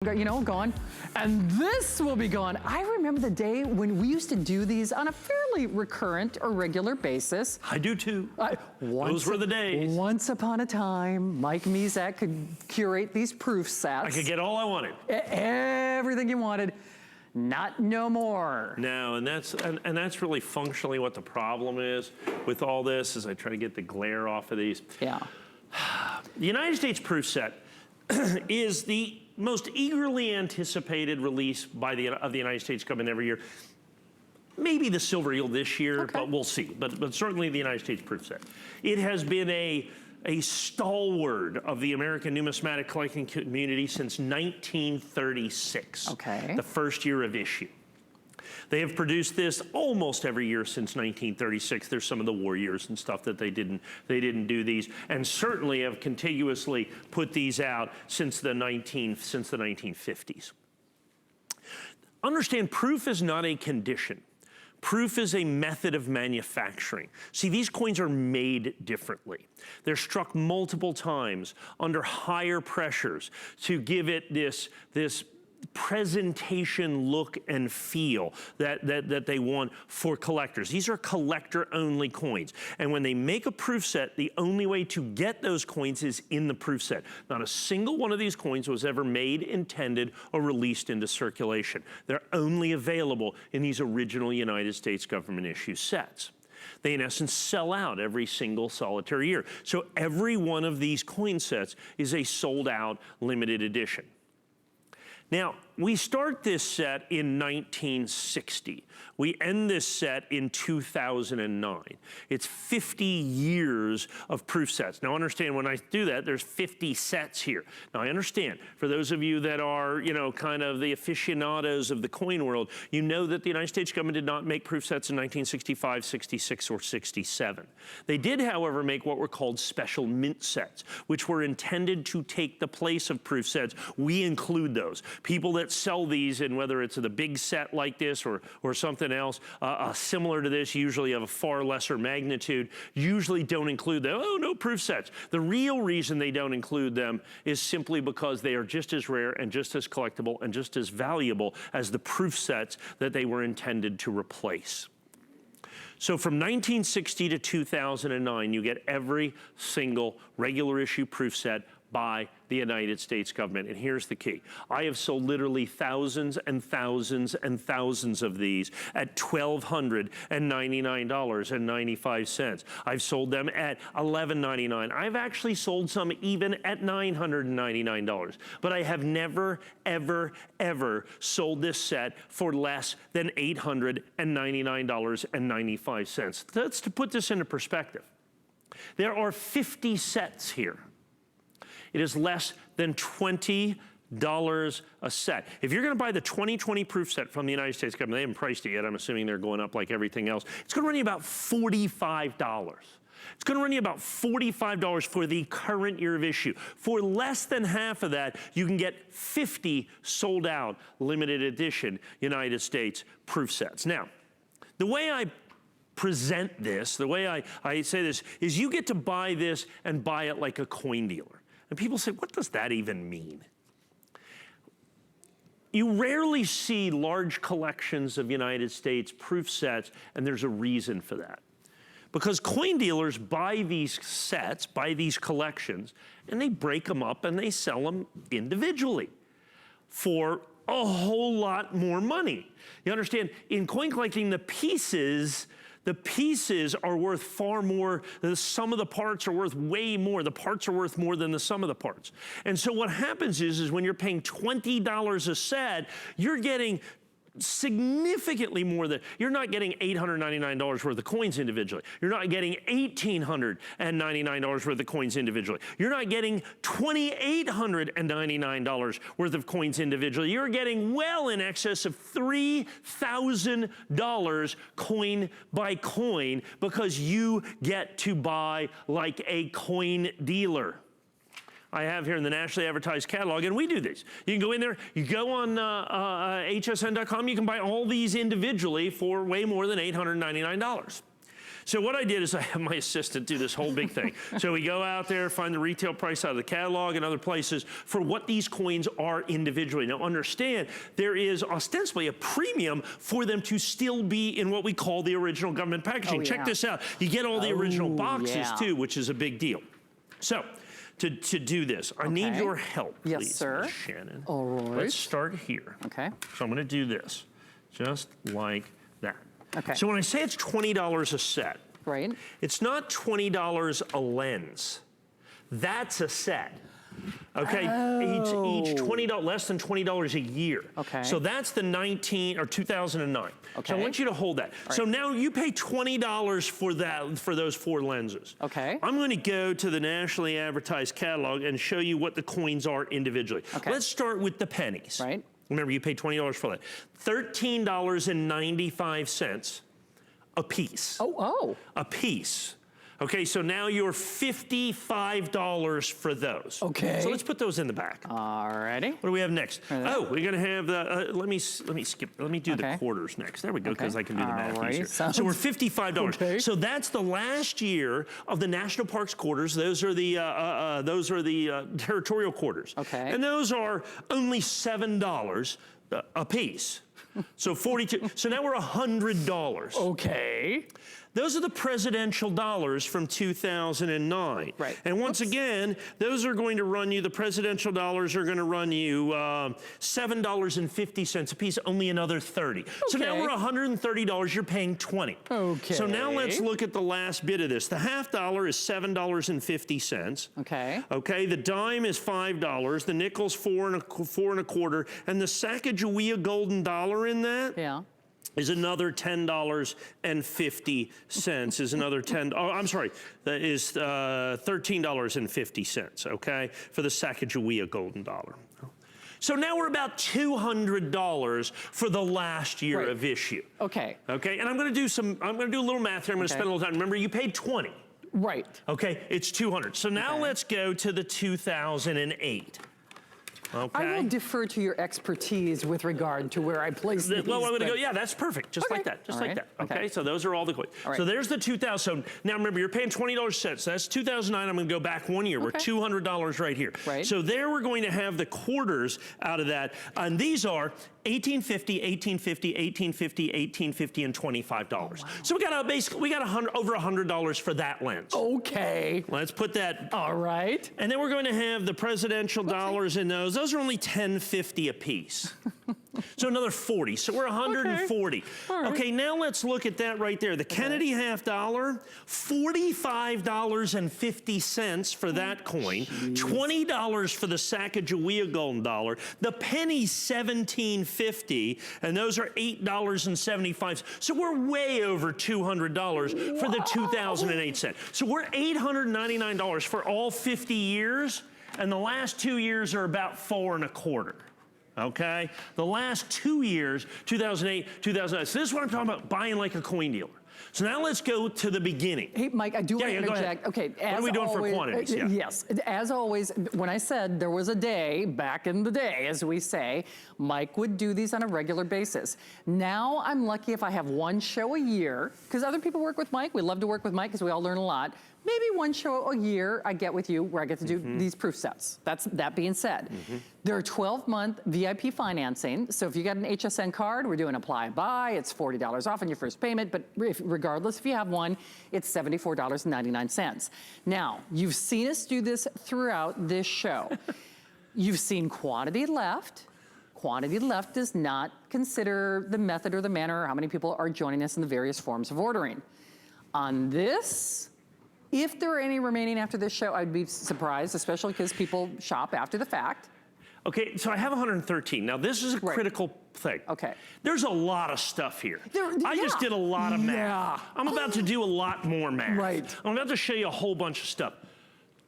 Gone. And this will be gone. I remember the day when we used to do these on a fairly recurrent or regular basis. I do too. Those were the days. Once upon a time, Mike Mezak could curate these proof sets. I could get all I wanted. Everything you wanted. Not no more. No, and that's really functionally what the problem is with all this, as I try to get the glare off of these. Yeah. The United States proof set is the most eagerly anticipated release of the United States government every year. Maybe the silver eel this year, okay, but we'll see. But certainly the United States proof set. It has been a stalwart of the American numismatic collecting community since 1936. Okay. The first year of issue. They have produced this almost every year since 1936. There's some of the war years and stuff that they didn't do these, and certainly have contiguously put these out since the 1950s. Understand, proof is not a condition. Proof is a method of manufacturing. See, these coins are made differently. They're struck multiple times under higher pressures to give it this presentation look and feel that they want for collectors. These are collector-only coins. And when they make a proof set, the only way to get those coins is in the proof set. Not a single one of these coins was ever made, intended, or released into circulation. They're only available in these original United States government issue sets. They, in essence, sell out every single solitary year. So every one of these coin sets is a sold-out limited edition. Now, we start this set in 1960. We end this set in 2009. It's 50 years of proof sets. Now understand, when I do that, there's 50 sets here. Now I understand, for those of you that are, kind of the aficionados of the coin world, you know that the United States government did not make proof sets in 1965, 66, or 67. They did, however, make what were called special mint sets, which were intended to take the place of proof sets. We include those. People that sell these, and whether it's the big set like this or something else similar to this, usually of a far lesser magnitude, usually don't include them. Oh, no proof sets. The real reason they don't include them is simply because they are just as rare and just as collectible and just as valuable as the proof sets that they were intended to replace. So from 1960 to 2009, you get every single regular issue proof set by the United States government. And here's the key. I have sold literally thousands and thousands and thousands of these at $1,299.95. I've sold them at $11.99. I've actually sold some even at $999. But I have never, ever, ever sold this set for less than $899.95. That's to put this into perspective. There are 50 sets here. It is less than $20 a set. If you're gonna buy the 2020 proof set from the United States government, they haven't priced it yet, I'm assuming they're going up like everything else, it's gonna run you about $45. It's gonna run you about $45 for the current year of issue. For less than half of that, you can get 50 sold out limited edition United States proof sets. Now, the way I present this, the way I say this, is you get to buy this and buy it like a coin dealer. And people say, what does that even mean? You rarely see large collections of United States proof sets, and there's a reason for that. Because coin dealers buy these sets, buy these collections, and they break them up and they sell them individually for a whole lot more money. You understand, in coin collecting, the pieces are worth far more. The sum of the parts are worth way more. The parts are worth more than the sum of the parts. And so what happens is when you're paying $20 a set, you're getting significantly more than, you're not getting $899 worth of coins individually. You're not getting $1,899 worth of coins individually. You're not getting $2,899 worth of coins individually. You're getting well in excess of $3,000 coin by coin, because you get to buy like a coin dealer. I have here in the nationally advertised catalog, and we do these. You can go in there, you go on hsn.com, you can buy all these individually for way more than $899. So what I did is I have my assistant do this whole big thing. So we go out there, find the retail price out of the catalog and other places for what these coins are individually. Now understand, there is ostensibly a premium for them to still be in what we call the original government packaging. Oh, yeah. Check this out. You get all the original boxes yeah. too, which is a big deal. So to do this, I need your help, please, Yes, sir. Ms. Shannon. All right. Let's start here. Okay. So I'm going to do this, just like that. Okay. So when I say it's $20 a set, Right. it's not $20 a lens. That's a set. Okay, each $20, less than $20 a year. Okay. So that's the 2009. Okay. So I want you to hold that. So now you pay $20 for that, for those 4 lenses. Okay. I'm going to go to the nationally advertised catalog and show you what the coins are individually. Okay. Let's start with the pennies. Right. Remember, you paid $20 for that. $13.95 a piece. Oh. A piece. Okay, so now you're $55 for those. Okay. So let's put those in the back. Alrighty. What do we have next? Oh, we're gonna have the, let me do the Okay. quarters next. There we go, because Okay. I can do the math Alright, easier. sounds- So we're $55. Okay. So that's the last year of the National Parks quarters. Those are the territorial quarters. Okay. And those are only $7 a piece. So 42, so now we're $100. Okay. Those are the presidential dollars from 2009. Right. And once again, those are going to run you, the presidential dollars are going to run you $7.50 a piece, only another 30. So now Okay. we're $130, you're paying 20. Okay. So now let's look at the last bit of this. The half dollar is $7.50. Okay. Okay, the dime is $5, the nickel's four and a quarter, and the Sacagawea golden dollar in that Yeah. is another $10.50, is another that is $13.50, okay, for the Sacagawea golden dollar. So now we're about $200 for the last year Right. of issue. Okay. Okay, and I'm gonna do a little math here, I'm gonna spend a little time. Remember, you paid 20. Right. Okay, it's 200. So now let's go to the 2008. Okay. I will defer to your expertise with regard to where I place these. Well, I'm going to but- go, yeah, that's perfect. Just like that. Just All like right. that. Okay. Okay. So those are all the coins. All right. So there's the 2000. So now remember, you're paying $20 a set. So that's 2009. I'm going to go back 1 year. We're Okay. $200 right here. Right. So there we're going to have the quarters out of that. And these are $18.50, $18.50, $18.50, $18.50, and $25. So we got over $100 for that lens. Okay. Let's put that. All right. And then we're going to have the presidential dollars in those. Those are only $10.50 a piece. So another 40. So we're 140. All right. Okay, now let's look at that right there. The Kennedy half dollar, $45.50 for that coin. $20 for the Sacagawea golden dollar. The penny, $17.50, and those are $8.75. So we're way over $200 for the 2008 set. So we're $899 for all 50 years, and the last 2 years are about 4 1/4. Okay? The last 2 years, 2008, 2009. So this is what I'm talking about, buying like a coin dealer. So now let's go to the beginning. Hey, Mike, I do want to go ahead. interject. Okay, What are we doing for quantities? Yeah. Yes, as always, when I said there was a day, back in the day, as we say, Mike would do these on a regular basis. Now I'm lucky if I have one show a year, because other people work with Mike. We love to work with Mike because we all learn a lot. Maybe one show a year I get with you where I get to do these proof sets. That being said, there are 12-month VIP financing. So if you got an HSN card, we're doing apply buy. It's $40 off on your first payment. But regardless, if you have one, it's $74.99. Now, you've seen us do this throughout this show. You've seen quantity left. Quantity left does not consider the method or the manner or how many people are joining us in the various forms of ordering. On this, if there are any remaining after this show, I'd be surprised, especially because people shop after the fact. Okay, so I have 113. Now this is a critical thing. Okay. There's a lot of stuff here. I just yeah. did a lot of math. Yeah. I'm about to do a lot more math. Right. I'm about to show you a whole bunch of stuff.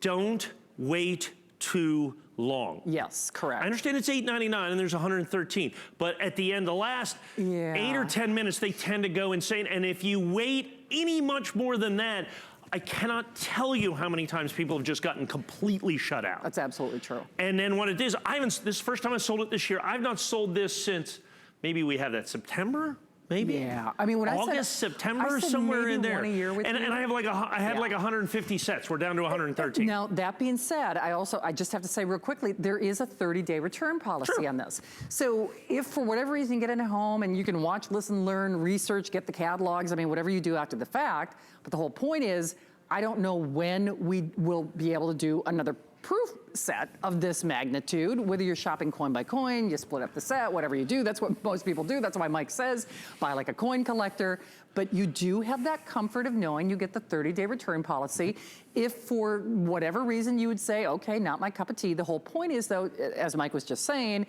Don't wait too long. Yes, correct. I understand it's $8.99 and there's 113, but at the end, the last 8 or 10 minutes, they tend to go insane. And if you wait any much more than that, I cannot tell you how many times people have just gotten completely shut out. That's absolutely true. And then what it is, this is the first time I sold it this year. I've not sold this since, maybe we have that September? maybe. Yeah, I mean, when August, September, somewhere maybe in there. one a year with and you. I have like I had like 150 sets. We're down to 113. Now, that being said, I just have to say real quickly, there is a 30-day return policy on this. So if for whatever reason you get in a home and you can watch, listen, learn, research, get the catalogs, I mean, whatever you do after the fact, but the whole point is, I don't know when we will be able to do another proof set of this magnitude, whether you're shopping coin by coin, you split up the set, whatever you do, that's what most people do. That's why Mike says, buy like a coin collector. But you do have that comfort of knowing you get the 30-day return policy. If for whatever reason you would say, okay, not my cup of tea, the whole point is though, as Mike was just saying,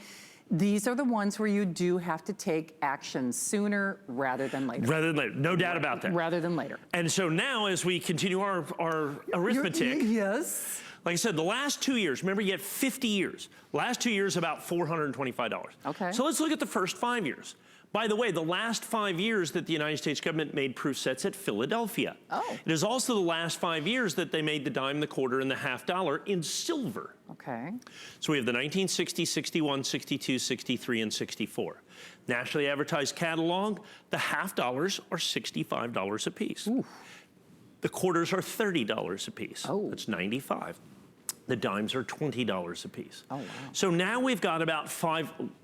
these are the ones where you do have to take action sooner rather than later. Rather than later, no doubt about that. Rather than later. And so now as we continue our arithmetic. Yes. Like I said, the last 2 years, remember you had 50 years. Last 2 years, about $425. Okay. So let's look at the first 5 years. By the way, the last 5 years that the United States government made proof sets at Philadelphia. Oh. It is also the last 5 years that they made the dime, the quarter, and the half dollar in silver. Okay. So we have the 1960, 61, 62, 63, and 64. Nationally advertised catalog, the half dollars are $65 a piece. Ooh. The quarters are $30 a piece. Oh. That's $95. The dimes are $20 a piece. Oh, wow. So now we've got about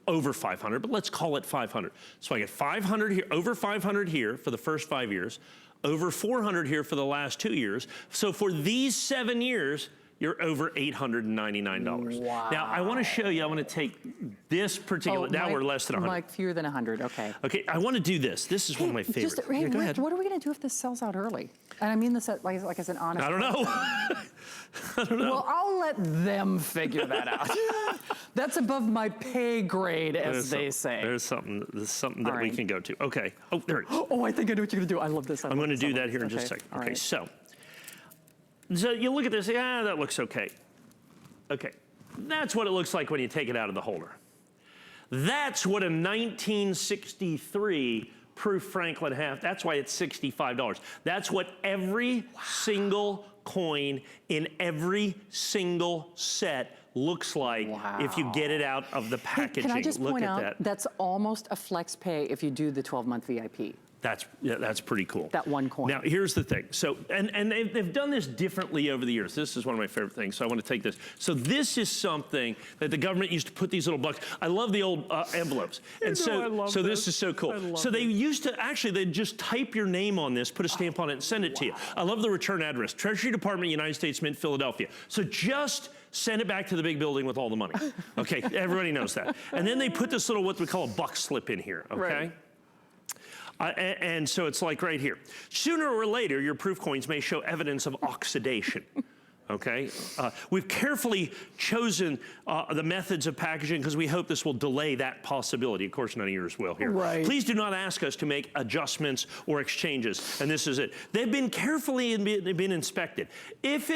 over 500, but let's call it 500. So I get 500 here, over 500 here for the first 5 years, over 400 here for the last 2 years. So for these 7 years, you're over $899. Wow. Now, I want to show you, I want to take this particular, now we're less than 100. Mike, fewer than 100, okay. Okay, I want to do this. This is one of my favorites. Yeah, go ahead. What are we going to do if this sells out early? And I mean this like as an honest. I don't know. I don't know. Well, I'll let them figure that out. That's above my pay grade, as they say. There's something that we can go to. Okay. Oh, there it is. Oh, I think I know what you're going to do. I love this. I'm going to do that here in just a second. Okay, so you look at this, that looks okay. Okay, that's what it looks like when you take it out of the holder. That's what a 1963 proof Franklin half, that's why it's $65. That's what every single coin in every single set looks like if you get it out of the packaging. Can I just Look point at out, that. that's almost a flex pay if you do the 12-month VIP. That's pretty cool. That one coin. Now, here's the thing. So, and they've done this differently over the years. This is one of my favorite things, so I want to take this. So this is something that the government used to put these little bucks. I love the old envelopes. And so this is so cool. So they used to, actually, they'd just type your name on this, put a stamp on it, and send it to you. I love the return address. Treasury Department, United States Mint, Philadelphia. So just send it back to the big building with all the money. Okay, everybody knows that. And then they put this little, what we call a buck slip in here, okay? Right. And so it's like right here. Sooner or later, your proof coins may show evidence of oxidation. Okay? We've carefully chosen the methods of packaging because we hope this will delay that possibility. Of course, none of yours will here. Right. Please do not ask us to make adjustments or exchanges. And this is it. They've been carefully been inspected. If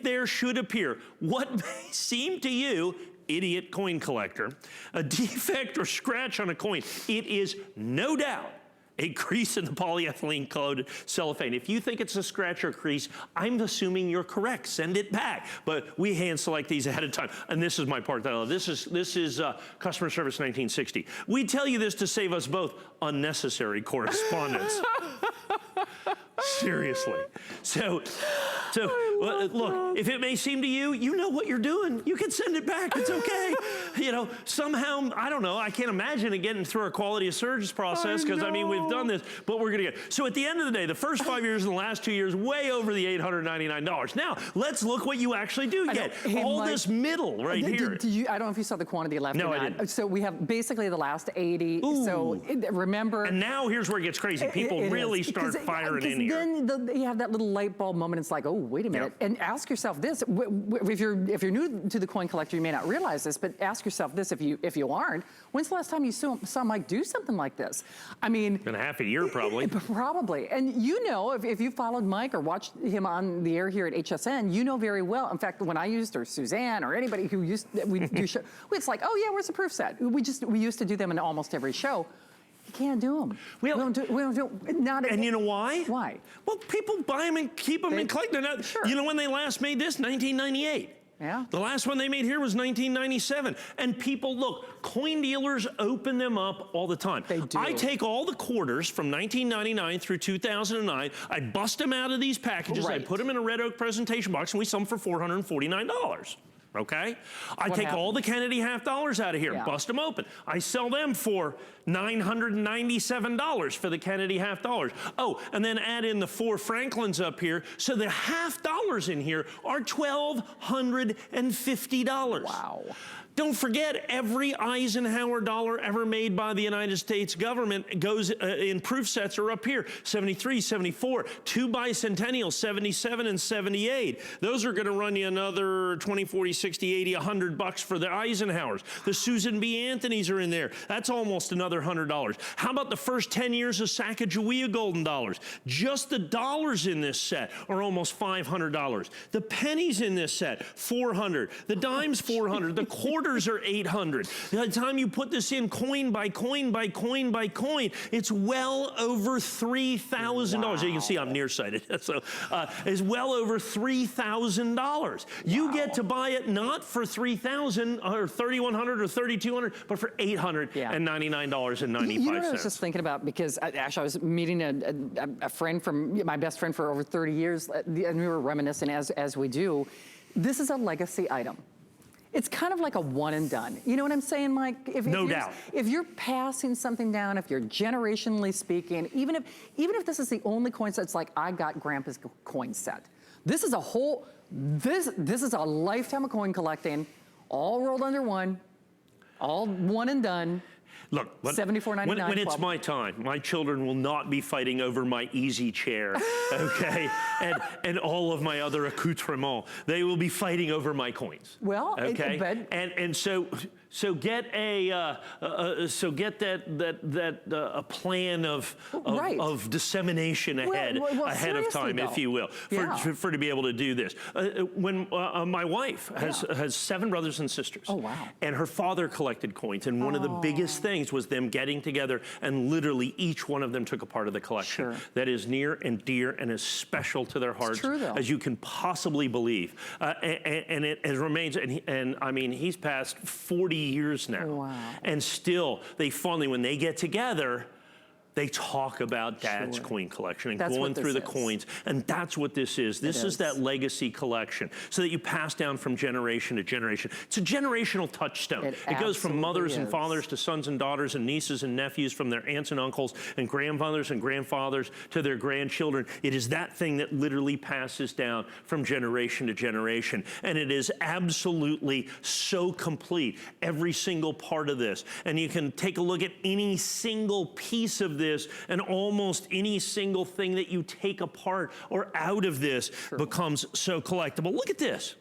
there should appear what may seem to you, idiot coin collector, a defect or scratch on a coin, it is no doubt a crease in the polyethylene coated cellophane. If you think it's a scratch or crease, I'm assuming you're correct. Send it back. But we hand select these ahead of time. And this is my part that I love. This is customer service 1960. We tell you this to save us both unnecessary correspondence. Seriously. So look, if it may seem to you, you know what you're doing. You can send it back. It's okay. You know, somehow, I don't know, I can't imagine it getting through our quality of service process because, I mean, we've done this, but we're going to get. So at the end of the day, the first 5 years and the last 2 years, way over the $899. Now, let's look what you actually do get. All Mike, this middle right here. I don't know if you saw the quantity left no, or not. I didn't. So we have basically the last 80. Ooh. So remember. And now here's where it gets crazy. People really start firing in here. Then you have that little light bulb moment. It's like, oh, wait a minute. Yep. And ask yourself this: if you're new to the coin collector, you may not realize this, but ask yourself this: if you aren't, when's the last time you saw Mike do something like this? I mean, been half a year probably. Probably. And you know, if you followed Mike or watched him on the air here at HSN, you know very well. In fact, when I used, or Suzanne or anybody who used, we do show, it's like, oh yeah, where's the proof set? We used to do them in almost every show. You can't do them. We don't do not. And you know why? Why? Well, people buy them and keep them and collect them. Sure. You know when they last made this? 1998. Yeah. The last one they made here was 1997. And people, look, coin dealers open them up all the time. They do. I take all the quarters from 1999 through 2009. I bust them out of these packages. Right. I put them in a red oak presentation box, and we sell them for $449. Okay? I What take happened? all the Kennedy half dollars out of here, Yeah. bust them open. I sell them for $997 for the Kennedy half dollars. Oh, and then add in the 4 Franklins up here. So the half dollars in here are $1,250. Wow. Don't forget, every Eisenhower dollar ever made by the United States government goes in proof sets are up here. 73, 74, 2 bicentennials, 77 and 78. Those are going to run you another 20, 40, 60, 80, $100 for the Eisenhowers. The Susan B. Anthonys are in there. That's almost another $100. How about the first 10 years of Sacagawea golden dollars? Just the dollars in this set are almost $500. The pennies in this set, $400. The dimes, $400. The quarters are $800. By the time you put this in coin by coin by coin by coin, it's well over $3,000. Wow. You can see I'm nearsighted. So it's well over $3,000. You get to buy it not for $3,000 or $3,100 or $3,200, but for $899.95. You know what I was just thinking about, because Ash, I was meeting a friend from, my best friend for over 30 years, and we were reminiscing as we do. This is a legacy item. It's kind of like a one and done. You know what I'm saying, Mike? No doubt. If you're passing something down, if you're generationally speaking, even if this is the only coin set, it's like, I got Grandpa's coin set. This is a whole, this is a lifetime of coin collecting, all rolled under one, all one and done. Look, $74.99 when it's my time, my children will not be fighting over my easy chair, okay, and all of my other accoutrements. They will be fighting over my coins. Well, okay, so get a a plan of dissemination ahead of time, if you will, for to be able to do this. When my wife has 7 brothers and sisters. Oh, wow. And her father collected coins, and one of the biggest things was them getting together, and literally each one of them took a part of the collection that is near and dear and as special to their hearts as you can possibly believe. And it remains, and I mean, he's passed 40 years now. Wow. And still, they finally, when they get together, they talk about Dad's coin collection and going through the coins, and that's what this is. This is that legacy collection, so that you pass down from generation to generation. It's a generational touchstone. It goes from mothers and fathers to sons and daughters and nieces and nephews, from their aunts and uncles and grandmothers and grandfathers to their grandchildren. It is that thing that literally passes down from generation to generation, and it is absolutely so complete, every single part of this. And you can take a look at any single piece of this, and almost any single thing that you take apart or out of this becomes so collectible. Look at this.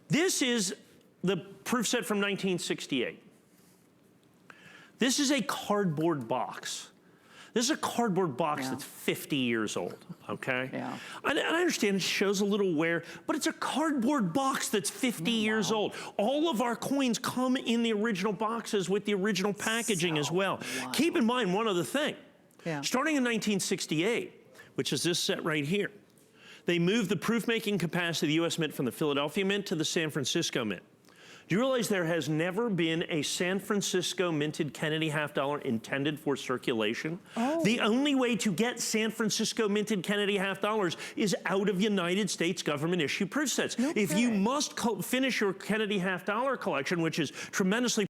This is the proof set from 1968. This is a cardboard box. This is a cardboard box that's 50 years old, okay? Yeah. I understand it shows a little wear, but it's a cardboard box that's 50 years old. All of our coins come in the original boxes with the original packaging as well. Wow. Keep in mind one other thing. Starting in 1968, which is this set right here, they moved the proof-making capacity of the U.S. Mint from the Philadelphia Mint to the San Francisco Mint. Do you realize there has never been a San Francisco minted Kennedy half dollar intended for circulation? Oh. The only way to get San Francisco minted Kennedy half dollars is out of United States government issue proof sets. If you must finish your Kennedy half dollar collection, which is tremendously